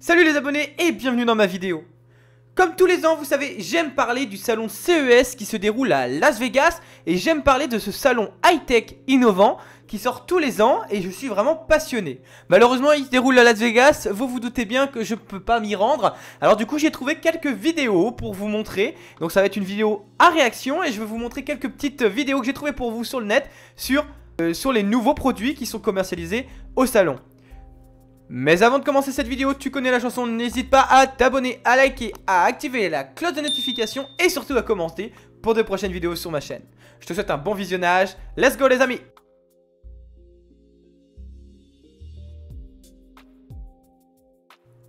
Salut les abonnés et bienvenue dans ma vidéo. Comme tous les ans, vous savez, j'aime parler du salon CES qui se déroule à Las Vegas. Et j'aime parler de ce salon high-tech innovant qui sort tous les ans et je suis vraiment passionné. Malheureusement, il se déroule à Las Vegas, vous vous doutez bien que je peux pas m'y rendre. Alors du coup, j'ai trouvé quelques vidéos pour vous montrer. Donc ça va être une vidéo à réaction et je vais vous montrer quelques petites vidéos que j'ai trouvées pour vous sur le net sur les nouveaux produits qui sont commercialisés au salon. Mais avant de commencer cette vidéo, tu connais la chanson, n'hésite pas à t'abonner, à liker, à activer la cloche de notification et surtout à commenter pour de prochaines vidéos sur ma chaîne. Je te souhaite un bon visionnage, let's go les amis!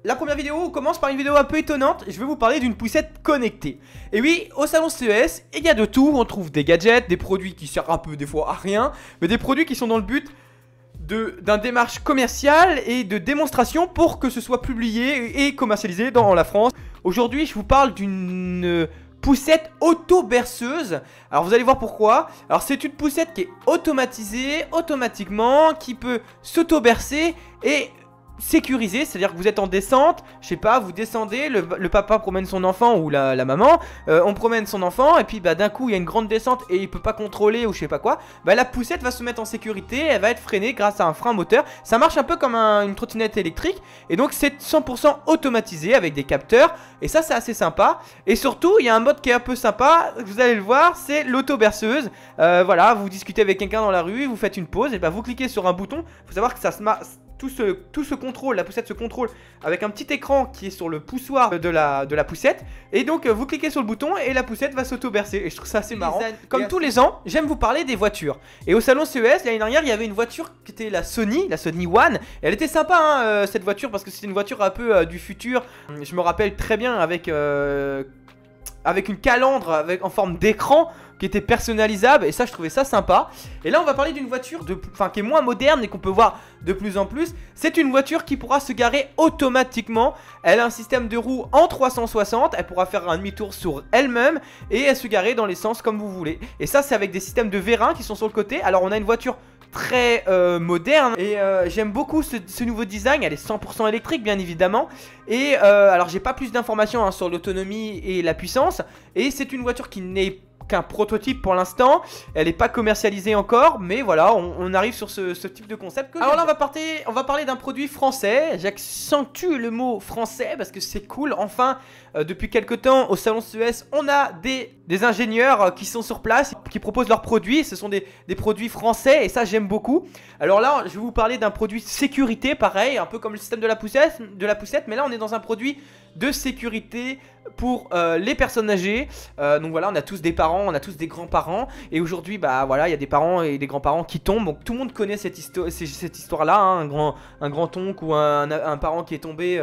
La première vidéo, on commence par une vidéo un peu étonnante. Je vais vous parler d'une poussette connectée. Et oui, au salon CES, il y a de tout. On trouve des gadgets, des produits qui servent un peu des fois à rien, mais des produits qui sont dans le but d'un démarche commerciale et de démonstration pour que ce soit publié et commercialisé dans la France. Aujourd'hui, je vous parle d'une poussette auto-berceuse. Alors vous allez voir pourquoi. Alors c'est une poussette qui est automatisée, automatiquement, qui peut s'auto-bercer et sécurisé, c'est-à-dire que vous êtes en descente, je sais pas, vous descendez, le papa promène son enfant ou la maman, on promène son enfant et puis bah d'un coup il y a une grande descente et il peut pas contrôler ou je sais pas quoi, bah la poussette va se mettre en sécurité, elle va être freinée grâce à un frein moteur. Ça marche un peu comme une trottinette électrique et donc c'est 100% automatisé avec des capteurs et ça c'est assez sympa. Et surtout il y a un mode qui est un peu sympa, vous allez le voir, c'est l'auto-berceuse. Voilà, vous discutez avec quelqu'un dans la rue, vous faites une pause et bah vous cliquez sur un bouton, faut savoir que ça se marche. Tout ce contrôle, la poussette se contrôle avec un petit écran qui est sur le poussoir de la poussette. Et donc vous cliquez sur le bouton et la poussette va s'auto-bercer. Et je trouve ça assez marrant. Comme tous les ans, j'aime vous parler des voitures. Et au salon CES, l'année dernière, il y avait une voiture qui était la Sony One. Et elle était sympa hein, cette voiture parce que c'était une voiture un peu du futur. Je me rappelle très bien avec une calandre en forme d'écran qui était personnalisable et ça je trouvais ça sympa. Et là on va parler d'une voiture qui est moins moderne et qu'on peut voir de plus en plus. C'est une voiture qui pourra se garer automatiquement. Elle a un système de roues en 360, elle pourra faire un demi-tour sur elle-même et elle se garer dans les sens comme vous voulez. Et ça c'est avec des systèmes de vérins qui sont sur le côté. Alors on a une voiture très moderne et j'aime beaucoup ce nouveau design. Elle est 100% électrique bien évidemment. Et alors j'ai pas plus d'informations hein, sur l'autonomie et la puissance. Et c'est une voiture qui n'est qu'un prototype pour l'instant, elle n'est pas commercialisée encore, mais voilà, on arrive sur ce type de concept. Alors là on va parler d'un produit français, j'accentue le mot français parce que c'est cool, enfin depuis quelques temps au salon CES on a des ingénieurs qui sont sur place, qui proposent leurs produits, ce sont des produits français et ça j'aime beaucoup. Alors là je vais vous parler d'un produit de sécurité pareil, un peu comme le système de la poussette, mais là on est dans un produit de sécurité pour les personnes âgées. Donc voilà, on a tous des parents, on a tous des grands-parents et aujourd'hui bah voilà, il y a des parents et des grands-parents qui tombent. Donc tout le monde connaît cette histoire là hein, un grand oncle ou un parent qui est tombé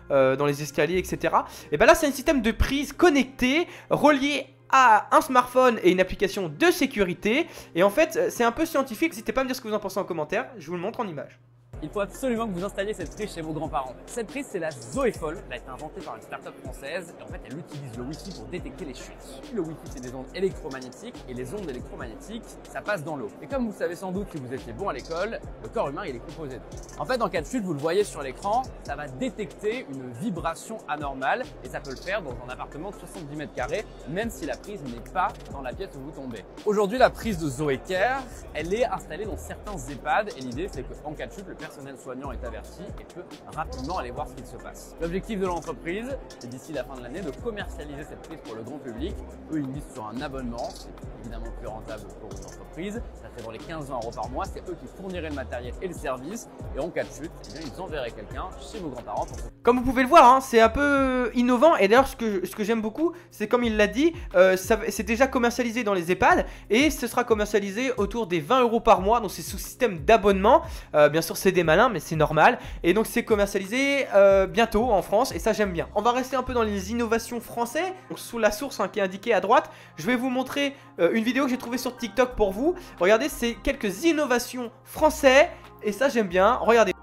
dans les escaliers etc. Et bah là c'est un système de prise connecté relié à un smartphone et une application de sécurité. Et en fait c'est un peu scientifique, n'hésitez pas à me dire ce que vous en pensez en commentaire, je vous le montre en image. Il faut absolument que vous installiez cette prise chez vos grands-parents. Cette prise, c'est la Zoéfol. Elle a été inventée par une start-up française et en fait, elle utilise le Wi-Fi pour détecter les chutes. Le Wi-Fi, c'est des ondes électromagnétiques et les ondes électromagnétiques, ça passe dans l'eau. Et comme vous savez sans doute que vous étiez bon à l'école, le corps humain, il est composé d'eau. En fait, en cas de chute, vous le voyez sur l'écran, ça va détecter une vibration anormale et ça peut le faire dans un appartement de 70 mètres carrés, même si la prise n'est pas dans la pièce où vous tombez. Aujourd'hui, la prise de Zoécare, elle est installée dans certains EHPAD et l'idée, c'est qu'en cas de chute, le personnel soignant est averti et peut rapidement aller voir ce qu'il se passe. L'objectif de l'entreprise, c'est d'ici la fin de l'année de commercialiser cette prise pour le grand public. Eux, ils misent sur un abonnement, c'est évidemment plus rentable pour une entreprise. Ça fait dans les 15 € par mois, c'est eux qui fourniraient le matériel et le service. Et en cas de chute, eh bien, ils enverraient quelqu'un chez vos grands-parents pour... Comme vous pouvez le voir, hein, c'est un peu innovant. Et d'ailleurs, ce que j'aime beaucoup, c'est comme il l'a dit, c'est déjà commercialisé dans les EHPAD et ce sera commercialisé autour des 20 € par mois. Donc c'est sous système d'abonnement. Bien sûr, c'est des malins, mais c'est normal. Et donc c'est commercialisé bientôt en France et ça j'aime bien. On va rester un peu dans les innovations françaises. Donc sous la source hein, qui est indiquée à droite, je vais vous montrer une vidéo que j'ai trouvée sur TikTok pour vous. Regardez, c'est quelques innovations françaises et ça j'aime bien. Regardez.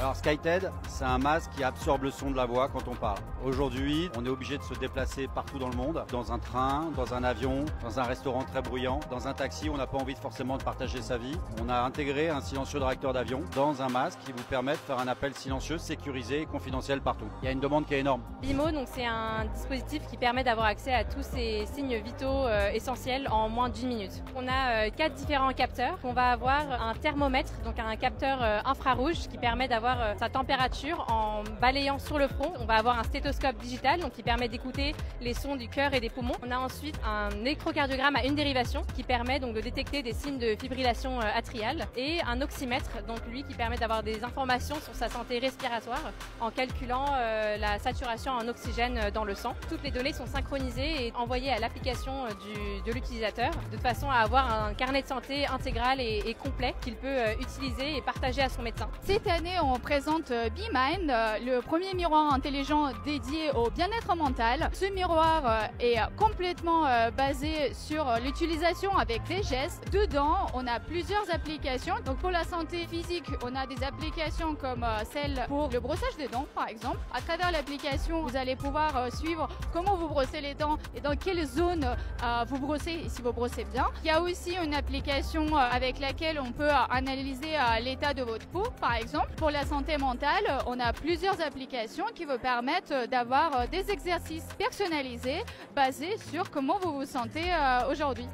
Alors SkyTED, c'est un masque qui absorbe le son de la voix quand on parle. Aujourd'hui, on est obligé de se déplacer partout dans le monde, dans un train, dans un avion, dans un restaurant très bruyant, dans un taxi, on n'a pas envie forcément de partager sa vie. On a intégré un silencieux de réacteur d'avion dans un masque qui vous permet de faire un appel silencieux, sécurisé et confidentiel partout. Il y a une demande qui est énorme. BIMO, donc c'est un dispositif qui permet d'avoir accès à tous ces signes vitaux essentiels en moins d'1 minute. On a 4 différents capteurs. On va avoir un thermomètre, donc un capteur infrarouge qui permet d'avoir sa température en balayant sur le front. On va avoir un stéthoscope digital, donc qui permet d'écouter les sons du cœur et des poumons. On a ensuite un électrocardiogramme à une dérivation qui permet donc de détecter des signes de fibrillation atriale, et un oxymètre, donc lui qui permet d'avoir des informations sur sa santé respiratoire en calculant la saturation en oxygène dans le sang. Toutes les données sont synchronisées et envoyées à l'application de l'utilisateur de façon à avoir un carnet de santé intégral et complet qu'il peut utiliser et partager à son médecin. Cette année, on présente BeMind, le premier miroir intelligent dédié au bien-être mental. Ce miroir est complètement basé sur l'utilisation avec des gestes. Dedans, on a plusieurs applications. Donc pour la santé physique, on a des applications comme celle pour le brossage des dents, par exemple. À travers l'application, vous allez pouvoir suivre comment vous brossez les dents et dans quelle zone vous brossez et si vous brossez bien. Il y a aussi une application avec laquelle on peut analyser l'état de votre peau, par exemple. Pour la santé mentale, on a plusieurs applications qui vous permettent d'avoir des exercices personnalisés basés sur comment vous vous sentez aujourd'hui.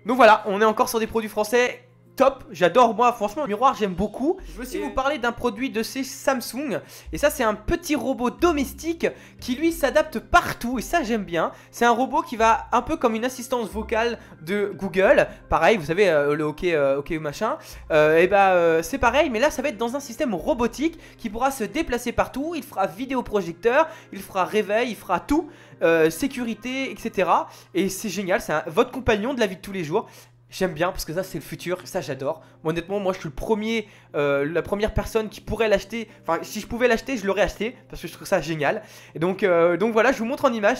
Donc voilà, on est encore sur des produits français. Top, j'adore, moi franchement le miroir j'aime beaucoup. Je veux aussi vous parler d'un produit de chez Samsung. Et ça c'est un petit robot domestique qui lui s'adapte partout. Et ça j'aime bien. C'est un robot qui va un peu comme une assistance vocale de Google. Pareil, vous savez le OK machin. C'est pareil, mais là ça va être dans un système robotique qui pourra se déplacer partout. Il fera vidéoprojecteur, il fera réveil, il fera tout, sécurité, etc. Et c'est génial, c'est votre compagnon de la vie de tous les jours. J'aime bien parce que ça c'est le futur, ça j'adore. Honnêtement moi je suis la première personne qui pourrait l'acheter. Enfin si je pouvais l'acheter je l'aurais acheté parce que je trouve ça génial. Et donc voilà, je vous montre en image.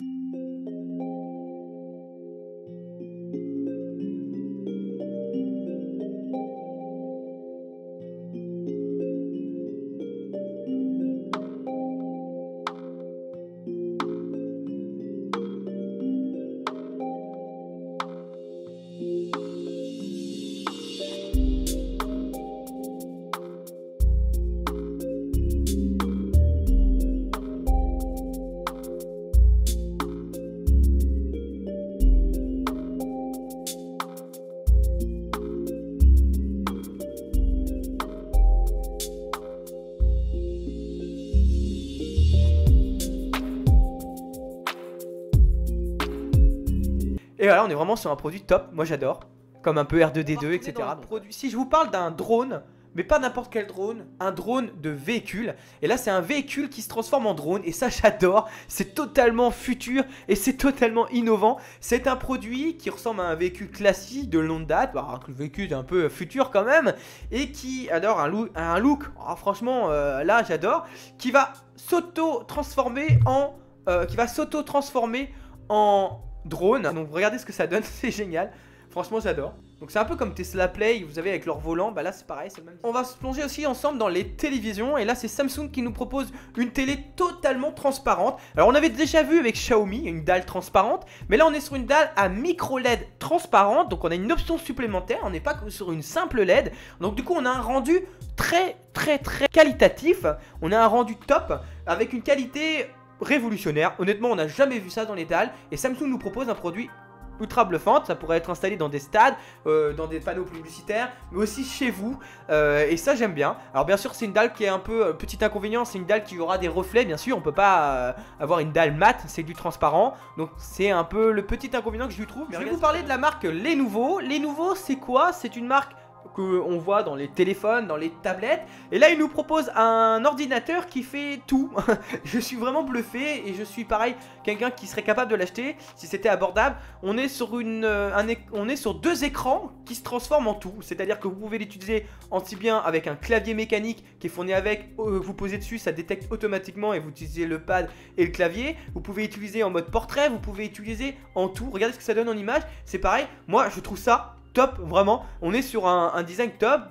Et voilà, on est vraiment sur un produit top, moi j'adore. Comme un peu R2D2, etc. Si je vous parle d'un drone, mais pas n'importe quel drone, un drone de véhicule. Et là c'est un véhicule qui se transforme en drone, et ça j'adore. C'est totalement futur et c'est totalement innovant. C'est un produit qui ressemble à un véhicule classique de longue date, bah, le véhicule est un peu futur quand même, et qui adore un look franchement là j'adore, qui va s'auto-transformer en drone. Donc regardez ce que ça donne, c'est génial. Franchement j'adore. Donc c'est un peu comme Tesla Play, vous savez avec leur volant, bah là c'est pareil, c'est le même. On va se plonger aussi ensemble dans les télévisions. Et là c'est Samsung qui nous propose une télé totalement transparente. Alors on avait déjà vu avec Xiaomi une dalle transparente, mais là on est sur une dalle à micro LED transparente. Donc on a une option supplémentaire, on n'est pas sur une simple LED. Donc du coup on a un rendu très qualitatif. On a un rendu top avec une qualité révolutionnaire. Honnêtement on n'a jamais vu ça dans les dalles. Et Samsung nous propose un produit ultra bluffante. Ça pourrait être installé dans des stades, dans des panneaux publicitaires, mais aussi chez vous, et ça j'aime bien. Alors bien sûr c'est une dalle qui est un peu petit inconvénient, c'est une dalle qui aura des reflets. Bien sûr on peut pas avoir une dalle mate, c'est du transparent. Donc c'est un peu le petit inconvénient que je lui trouve. Je vais vous parler de la marque Lenovo. Lenovo c'est quoi? C'est une marque qu'on voit dans les téléphones, dans les tablettes. Et là il nous propose un ordinateur qui fait tout. Je suis vraiment bluffé et je suis pareil quelqu'un qui serait capable de l'acheter si c'était abordable. On est sur deux écrans qui se transforment en tout. C'est à dire que vous pouvez l'utiliser aussi bien avec un clavier mécanique qui est fourni avec, vous posez dessus, ça détecte automatiquement et vous utilisez le pad et le clavier. Vous pouvez utiliser en mode portrait, vous pouvez utiliser en tout. Regardez ce que ça donne en image, c'est pareil. Moi je trouve ça top, vraiment. On est sur un design top.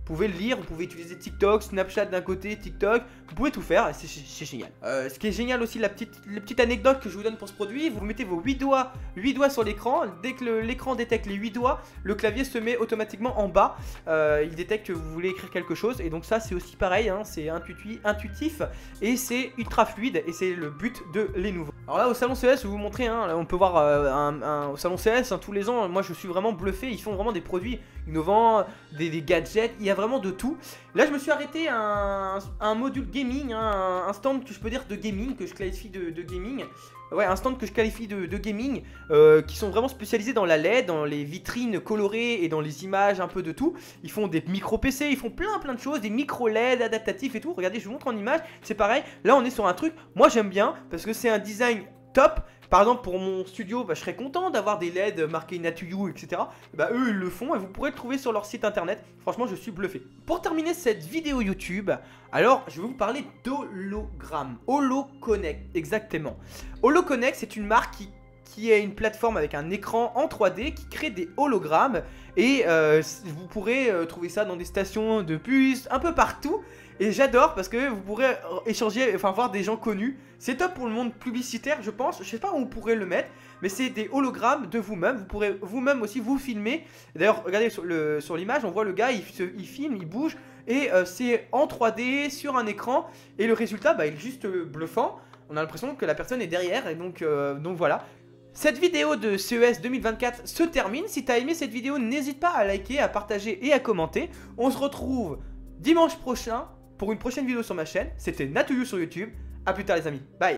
pouvez le lire, vous pouvez utiliser TikTok, Snapchat d'un côté, TikTok, vous pouvez tout faire et c'est génial. Ce qui est génial aussi, la petite anecdote que je vous donne pour ce produit, vous mettez vos 8 doigts sur l'écran, dès que l'écran détecte les 8 doigts, le clavier se met automatiquement en bas, il détecte que vous voulez écrire quelque chose et donc ça c'est aussi pareil, hein, c'est intuitif et c'est ultra fluide et c'est le but de Lenovo. Alors là au salon CES, je vais vous montrer, hein, là, on peut voir au salon CES, hein, tous les ans, moi je suis vraiment bluffé, ils font vraiment des produits innovants, des gadgets, il y a vraiment de tout. Là je me suis arrêté à un module gaming, hein, un stand que je peux dire de gaming, que je qualifie de gaming. Ouais, un stand que je qualifie de gaming, qui sont vraiment spécialisés dans la LED, dans les vitrines colorées et dans les images, un peu de tout. Ils font des micro PC, ils font plein de choses, des micro LED adaptatifs et tout. Regardez, je vous montre en image, c'est pareil. Là on est sur un truc, moi j'aime bien, parce que c'est un design top. Par exemple pour mon studio, bah, je serais content d'avoir des LED marqués Natuyu, etc. Bah, eux ils le font et vous pourrez le trouver sur leur site internet. Franchement je suis bluffé. Pour terminer cette vidéo YouTube, alors je vais vous parler d'Hologramme. HoloConnect, exactement. HoloConnect c'est une marque qui est une plateforme avec un écran en 3D qui crée des hologrammes. Et vous pourrez trouver ça dans des stations de bus, un peu partout. Et j'adore parce que vous pourrez échanger, enfin voir des gens connus. C'est top pour le monde publicitaire je pense. Je sais pas où vous pourrez le mettre, mais c'est des hologrammes de vous-même. Vous pourrez vous-même aussi vous filmer. D'ailleurs regardez sur l'image, on voit le gars, il filme, il bouge. Et c'est en 3D sur un écran. Et le résultat bah, il est juste bluffant. On a l'impression que la personne est derrière. Et donc voilà. Cette vidéo de CES 2024 se termine. Si tu as aimé cette vidéo, n'hésite pas à liker, à partager et à commenter. On se retrouve dimanche prochain pour une prochaine vidéo sur ma chaîne. C'était Natuyu sur YouTube. A plus tard les amis. Bye.